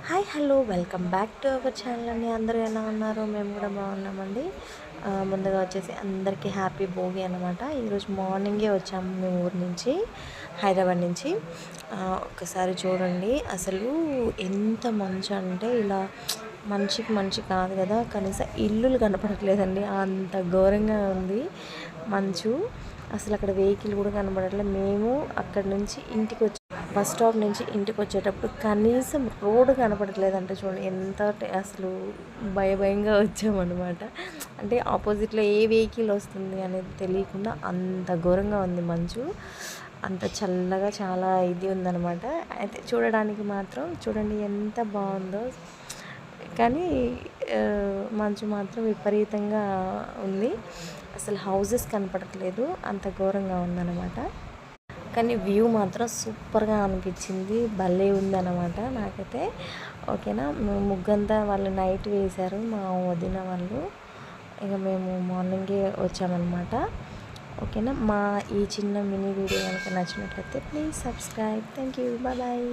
Hi hello welcome back to our channel అండి. అందరూ ఎలా ఉన్నారు? మేము కూడా బాగున్నామండి. ముందుగా వచ్చేసి అందరికీ హ్యాపీ భోగి అనమాట. ఈరోజు మార్నింగే వచ్చాము మేము ఊరు నుంచి, హైదరాబాద్ నుంచి. ఒక్కసారి చూడండి అసలు ఎంత మంచు అంటే, ఇలా మంచి కాదు కదా, కనీసం ఇల్లులు కనపడట్లేదండి, అంత ఘోరంగా ఉంది మంచు. అసలు అక్కడ వెహికల్ కూడా కనపడట్లేదు. మేము అక్కడ నుంచి ఇంటికి వచ్చి బస్ స్టాప్ నుంచి ఇంటికి వచ్చేటప్పుడు కనీసం రోడ్డు కనపడట్లేదంటే చూడండి ఎంత అసలు భయంగా వచ్చామన్నమాట. అంటే ఆపోజిట్లో ఏ వెహికల్ వస్తుంది అనేది తెలియకుండా అంత ఘోరంగా ఉంది మంచు. అంత చల్లగా చాలా ఇది ఉందన్నమాట. అయితే చూడడానికి మాత్రం చూడండి ఎంత బాగుందో, కానీ మంచు మాత్రం విపరీతంగా ఉంది. అసలు హౌజెస్ కనపడట్లేదు, అంత ఘోరంగా ఉందన్నమాట. కానీ వ్యూ మాత్రం సూపర్గా అనిపించింది, భలే ఉందన్నమాట నాకైతే. ఓకేనా, ముగ్గంతా వాళ్ళు నైట్ వేశారు, మా వదిన వాళ్ళు. ఇక మేము మార్నింగే వచ్చామన్నమాట. ఓకేనా, మా ఈ చిన్న మినీ వీడియో కనుక నచ్చినట్లయితే please subscribe. Thank you, bye.